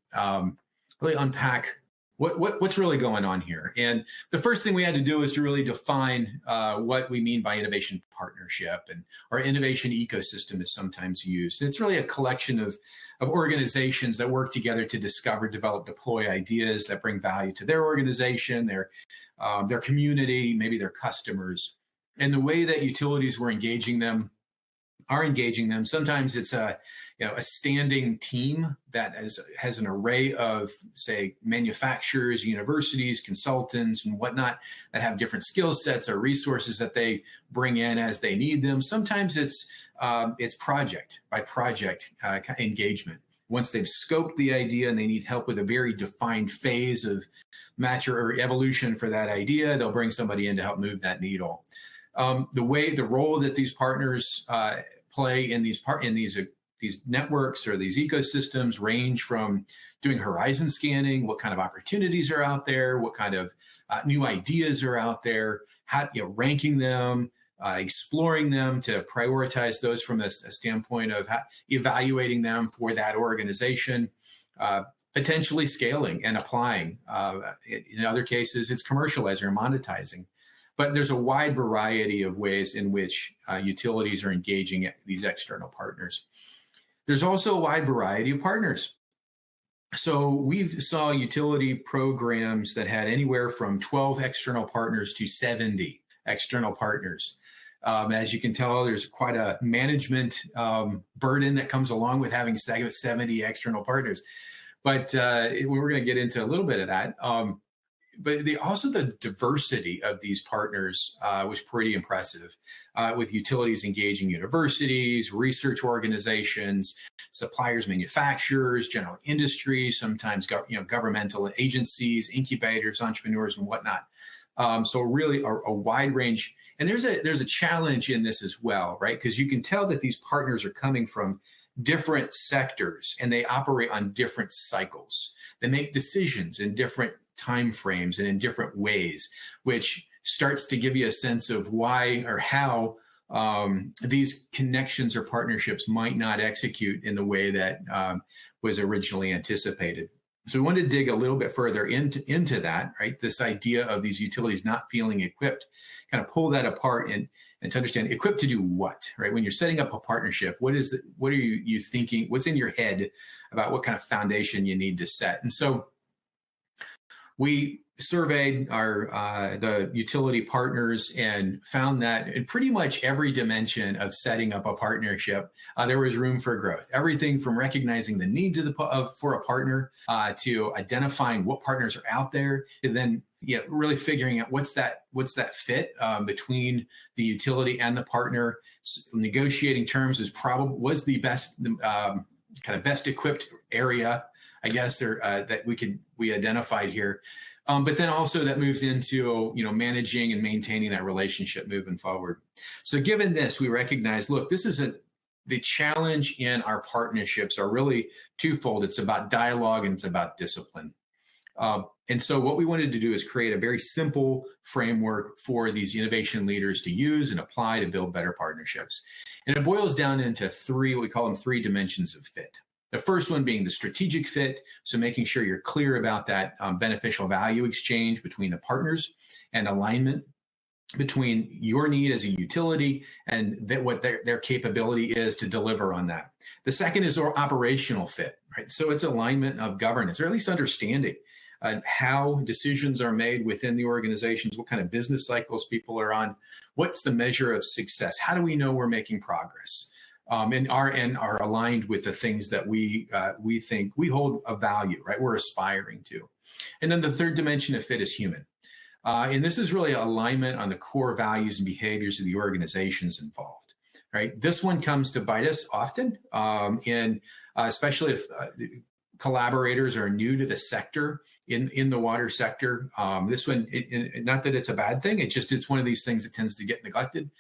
really unpack what's really going on here. And the first thing we had to do is to really define what we mean by innovation partnership, and our innovation ecosystem is sometimes used. It's really a collection of organizations that work together to discover, develop, deploy ideas that bring value to their organization, their community, maybe their customers. And the way that utilities are engaging them, sometimes it's a standing team that has an array of, say, manufacturers, universities, consultants, and whatnot that have different skill sets or resources that they bring in as they need them. Sometimes it's project by project engagement. Once they've scoped the idea and they need help with a very defined phase of mature or evolution for that idea, they'll bring somebody in to help move that needle. The role that these partners play in these networks or these ecosystems range from doing horizon scanning, what kind of opportunities are out there, what kind of new ideas are out there, ranking them, exploring them to prioritize those from a standpoint of evaluating them for that organization, potentially scaling and applying. In other cases, it's commercializing or monetizing. But there's a wide variety of ways in which utilities are engaging these external partners. There's also a wide variety of partners. So we saw utility programs that had anywhere from 12 external partners to 70 external partners. As you can tell, there's quite a management burden that comes along with having 70 external partners. But we're going to get into a little bit of that. But also the diversity of these partners was pretty impressive, with utilities engaging universities, research organizations, suppliers, manufacturers, general industry, sometimes governmental agencies, incubators, entrepreneurs, and whatnot. So really a wide range. And there's a challenge in this as well, right? Because you can tell that these partners are coming from different sectors and they operate on different cycles. They make decisions in different time frames and in different ways, which starts to give you a sense of why or how these connections or partnerships might not execute in the way that was originally anticipated. So we wanted to dig a little bit further into that, right? This idea of these utilities not feeling equipped, kind of pull that apart and to understand equipped to do what, right? When you're setting up a partnership, what are you thinking? What's in your head about what kind of foundation you need to set? And so we surveyed the utility partners and found that in pretty much every dimension of setting up a partnership, there was room for growth. Everything from recognizing the need for a partner to identifying what partners are out there, to then really figuring out what's that fit between the utility and the partner. Negotiating terms was the best kind of best equipped area, I guess, that we identified here. But then also that moves into, managing and maintaining that relationship moving forward. So given this, we recognize, look, the challenge in our partnerships are really twofold. It's about dialogue and it's about discipline. And so what we wanted to do is create a very simple framework for these innovation leaders to use and apply to build better partnerships. And it boils down into we call them three dimensions of fit. The first one being the strategic fit, so making sure you're clear about that beneficial value exchange between the partners and alignment between your need as a utility and what their capability is to deliver on that. The second is our operational fit, right? So it's alignment of governance, or at least understanding how decisions are made within the organizations, what kind of business cycles people are on, what's the measure of success, how do we know we're making progress? And are aligned with the things that we think we hold of value, right? We're aspiring to. And then the third dimension of fit is human. And this is really alignment on the core values and behaviors of the organizations involved, right? This one comes to bite us often, and especially if collaborators are new to the sector in the water sector. This one, not that it's a bad thing, it's one of these things that tends to get neglected.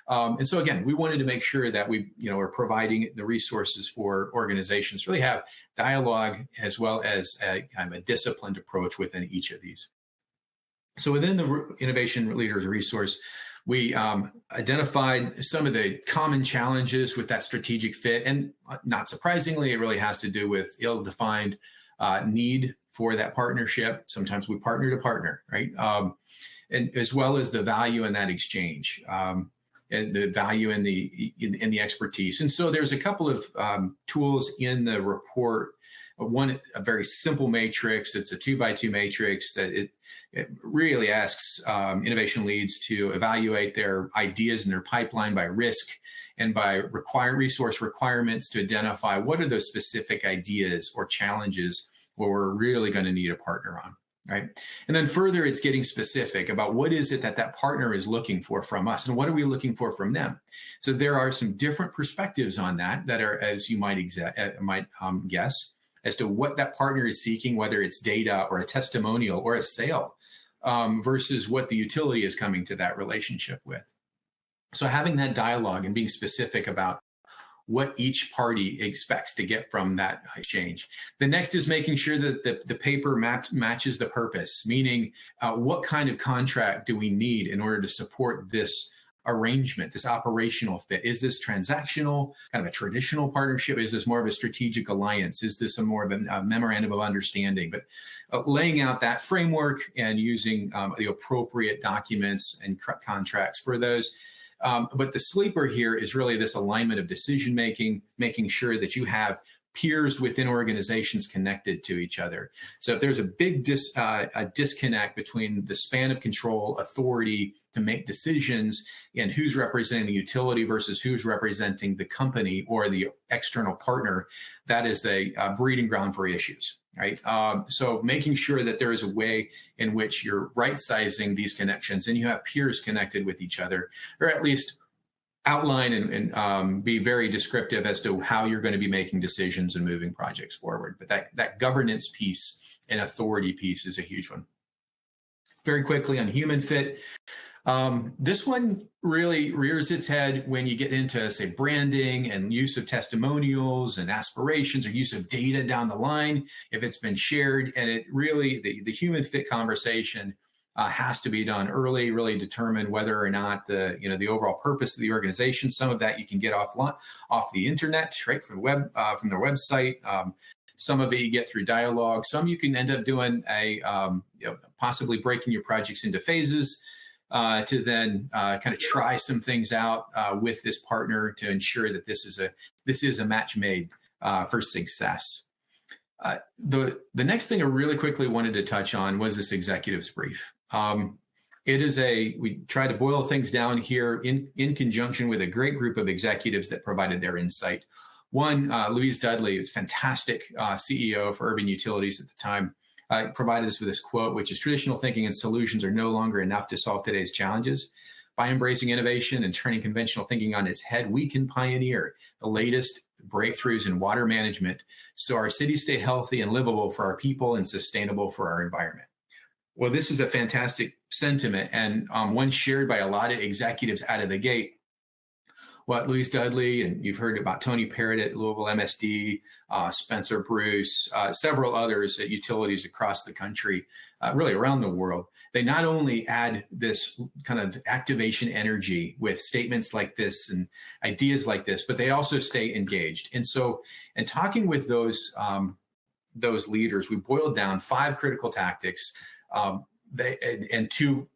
And so again, we wanted to make sure that we, are providing the resources for organizations to really have dialogue as well as a kind of a disciplined approach within each of these. So within the Innovation Leaders Resource, we identified some of the common challenges with that strategic fit. And not surprisingly, it really has to do with ill-defined need for that partnership. Sometimes we partner to partner, right? And as well as the value in that exchange. And the value in the expertise. And so there's a couple of tools in the report. One, a very simple matrix. It's a 2x2 matrix that it really asks innovation leads to evaluate their ideas in their pipeline by risk and by resource requirements to identify what are those specific ideas or challenges where we're really going to need a partner on. Right. And then further, it's getting specific about what is it that partner is looking for from us and what are we looking for from them. So there are some different perspectives on that are, as you might guess, as to what that partner is seeking, whether it's data or a testimonial or a sale versus what the utility is coming to that relationship with. So having that dialogue and being specific about what each party expects to get from that exchange. The next is making sure that the paper matches the purpose, meaning what kind of contract do we need in order to support this arrangement, this operational fit? Is this transactional, kind of a traditional partnership? Is this more of a strategic alliance? Is this more of a memorandum of understanding? But laying out that framework and using the appropriate documents and contracts for those. But the sleeper here is really this alignment of decision making, making sure that you have peers within organizations connected to each other. So if there's a big disconnect between the span of control, authority to make decisions, and who's representing the utility versus who's representing the company or the external partner, that is a breeding ground for issues. Right. So making sure that there is a way in which you're right sizing these connections and you have peers connected with each other, or at least outline and be very descriptive as to how you're going to be making decisions and moving projects forward. But that governance piece and authority piece is a huge one. Very quickly on human fit. This one really rears its head when you get into, say, branding and use of testimonials and aspirations or use of data down the line, if it's been shared. And it really, the human fit conversation has to be done early, really determine whether or not the overall purpose of the organization. Some of that you can get off the internet, right, from their website. Some of it you get through dialogue. Some you can end up doing possibly breaking your projects into phases. To then kind of try some things out with this partner to ensure that this is a match made for success. The next thing I really quickly wanted to touch on was this executive's brief. We try to boil things down here in conjunction with a great group of executives that provided their insight. One, Louise Dudley, was fantastic CEO for Urban Utilities at the time. Provided us with this quote, which is traditional thinking and solutions are no longer enough to solve today's challenges. By embracing innovation and turning conventional thinking on its head, we can pioneer the latest breakthroughs in water management so our cities stay healthy and livable for our people and sustainable for our environment. Well, this is a fantastic sentiment and one shared by a lot of executives out of the gate. What Louise Dudley, and you've heard about Tony Parrott at Louisville MSD, Spencer Bruce, several others at utilities across the country, really around the world. They not only add this kind of activation energy with statements like this and ideas like this, but they also stay engaged. And so, in talking with those leaders, we boiled down 5 critical tactics and 2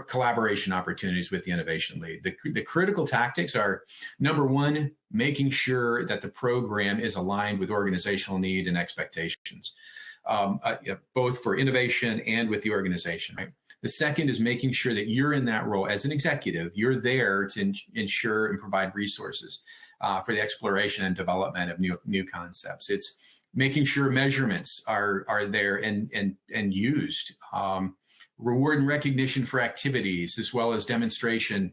collaboration opportunities with the innovation lead. The critical tactics are, number 1, making sure that the program is aligned with organizational need and expectations, both for innovation and with the organization. Right? The second is making sure that you're in that role as an executive. You're there to ensure and provide resources for the exploration and development of new concepts. It's making sure measurements are there and used. Reward and recognition for activities, as well as demonstrated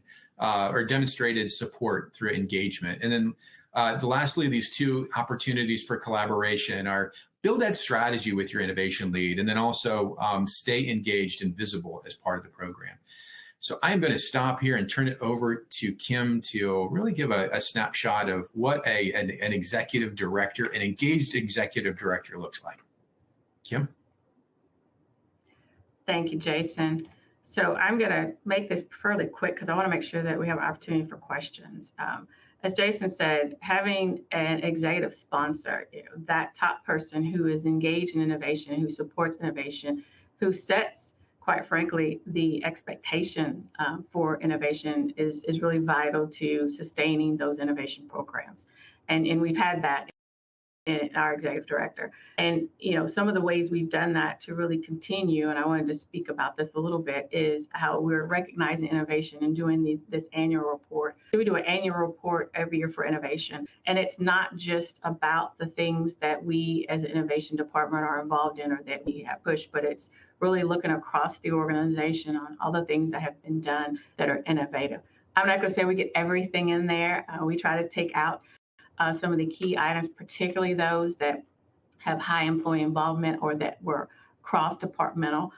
support through engagement. And then lastly, these 2 opportunities for collaboration are build that strategy with your innovation lead, and then also stay engaged and visible as part of the program. So I'm going to stop here and turn it over to Kim to really give a snapshot of what an executive director, an engaged executive director looks like. Kim? Thank you, Jason. So I'm going to make this fairly quick because I want to make sure that we have an opportunity for questions. As Jason said, having an executive sponsor, that top person who is engaged in innovation, who supports innovation, who sets, quite frankly, the expectation for innovation is really vital to sustaining those innovation programs. And we've had that in our executive director. And, some of the ways we've done that to really continue, and I wanted to speak about this a little bit, is how we're recognizing innovation and doing this annual report. We do an annual report every year for innovation. And it's not just about the things that we as an innovation department are involved in or that we have pushed, but it's really looking across the organization on all the things that have been done that are innovative. I'm not going to say we get everything in there. We try to take out some of the key items, particularly those that have high employee involvement or that were cross-departmental,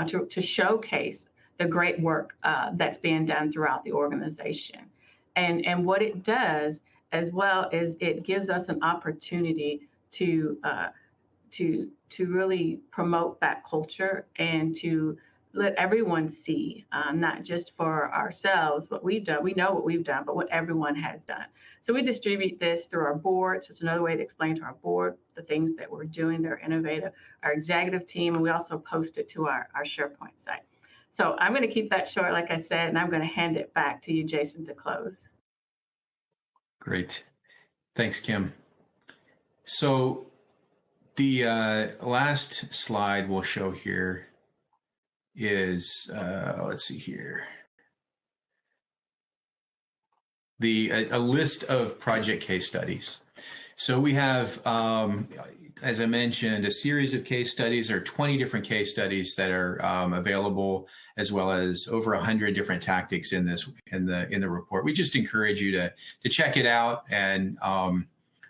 to showcase the great work that's being done throughout the organization. And what it does as well is it gives us an opportunity to really promote that culture and to let everyone see, not just for ourselves, what we've done. We know what we've done, but what everyone has done. So we distribute this through our board. So it's another way to explain to our board the things that we're doing that are innovative, our executive team, and we also post it to our SharePoint site. So I'm going to keep that short, like I said, and I'm going to hand it back to you, Jason, to close. Great. Thanks, Kim. So the last slide we'll show here is, let's see here, a list of project case studies. So we have, as I mentioned, a series of case studies. There are 20 different case studies that are available, as well as over 100 different tactics in the report. We just encourage you to check it out, and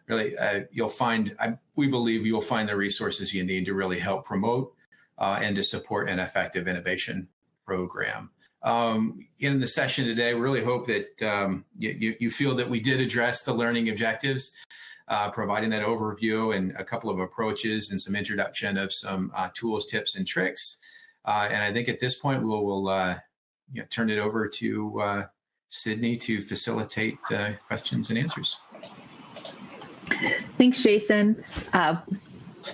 really you'll find, we believe you'll find the resources you need to really help promote and to support an effective innovation program. In the session today, we really hope that you feel that we did address the learning objectives, providing that overview and a couple of approaches and some introduction of some tools, tips, and tricks. And I think at this point, we'll turn it over to Sydney to facilitate questions and answers. Thanks, Jason.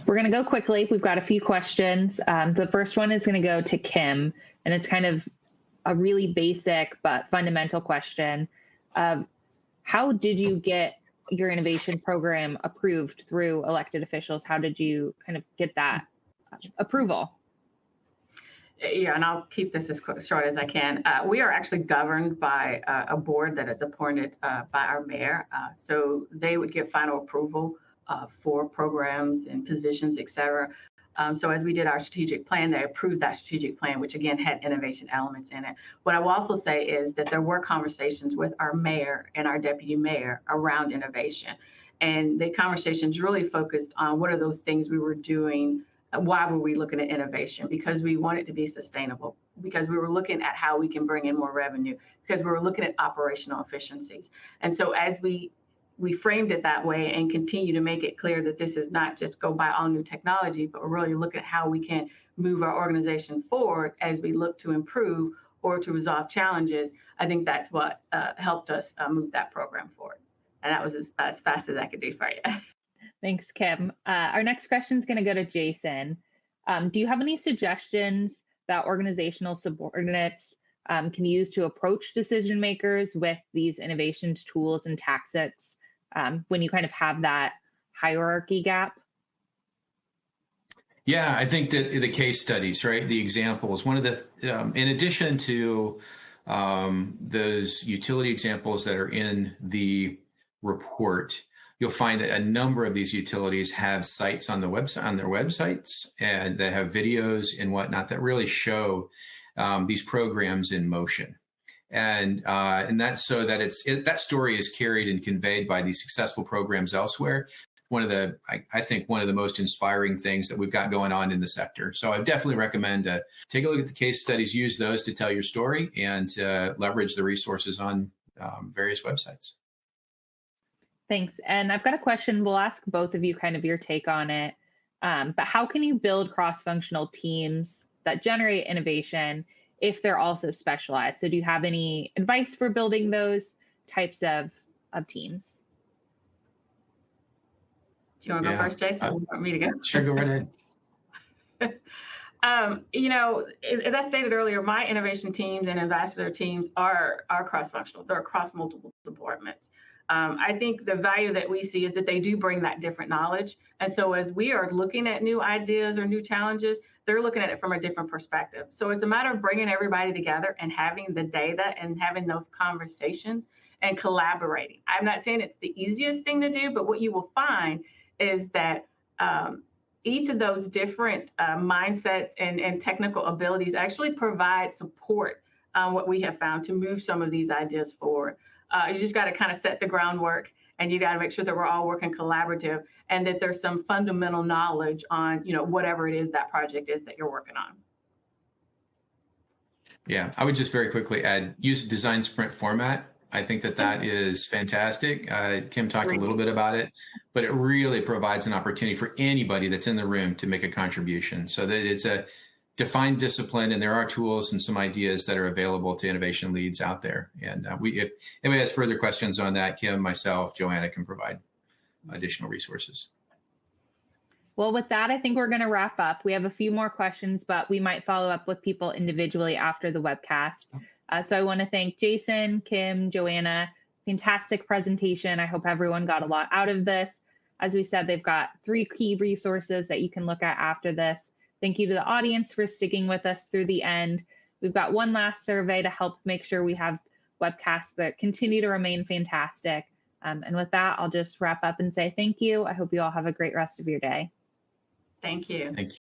We're going to go quickly. We've got a few questions. The first one is going to go to Kim, and it's kind of a really basic but fundamental question. How did you get your innovation program approved through elected officials? How did you kind of get that approval? Yeah, and I'll keep this as short as I can. We are actually governed by a board that is appointed by our mayor. So they would give final approval for programs and positions, et cetera. So as we did our strategic plan, they approved that strategic plan, which again had innovation elements in it. What I will also say is that there were conversations with our mayor and our deputy mayor around innovation. And the conversations really focused on what are those things we were doing. Why were we looking at innovation? Because we want it to be sustainable, because we were looking at how we can bring in more revenue, because we were looking at operational efficiencies. And so as we framed it that way and continue to make it clear that this is not just go buy all new technology, but we're really looking at how we can move our organization forward as we look to improve or to resolve challenges. I think that's what helped us move that program forward. And that was as fast as I could do for you. Thanks, Kim. Our next question is going to go to Jason. Do you have any suggestions that organizational subordinates can use to approach decision makers with these innovations, tools, and tactics when you kind of have that hierarchy gap? Yeah, I think that the case studies, right, the examples, one of the, in addition to those utility examples that are in the report, you'll find that a number of these utilities have sites on the website, on their websites, and they have videos and whatnot that really show these programs in motion. And that's so that that story is carried and conveyed by these successful programs elsewhere. I think one of the most inspiring things that we've got going on in the sector. So I definitely recommend take a look at the case studies, use those to tell your story, and leverage the resources on various websites. Thanks. And I've got a question. We'll ask both of you kind of your take on it. But how can you build cross-functional teams that generate innovation if they're also specialized? So do you have any advice for building those types of teams? Do you want to go first, Jason? Or you want me to go? Sure, go right ahead. As I stated earlier, my innovation teams and ambassador teams are cross-functional. They're across multiple departments. I think the value that we see is that they do bring that different knowledge. And so as we are looking at new ideas or new challenges, they're looking at it from a different perspective. So it's a matter of bringing everybody together and having the data and having those conversations and collaborating. I'm not saying it's the easiest thing to do, but what you will find is that each of those different mindsets and technical abilities actually provide support what we have found to move some of these ideas forward. You just got to kind of set the groundwork, and you got to make sure that we're all working collaborative and that there's some fundamental knowledge on, whatever it is that project is that you're working on. Yeah, I would just very quickly add, use a design sprint format. I think that is fantastic. Kim talked a little bit about it, but it really provides an opportunity for anybody that's in the room to make a contribution, so that it's a defined discipline, and there are tools and some ideas that are available to innovation leads out there. And if anybody has further questions on that, Kim, myself, Joanna can provide additional resources. Well, with that, I think we're going to wrap up. We have a few more questions, but we might follow up with people individually after the webcast. So I want to thank Jason, Kim, Joanna. Fantastic presentation. I hope everyone got a lot out of this. As we said, they've got 3 key resources that you can look at after this. Thank you to the audience for sticking with us through the end. We've got one last survey to help make sure we have webcasts that continue to remain fantastic. And with that, I'll just wrap up and say thank you. I hope you all have a great rest of your day. Thank you. Thank you.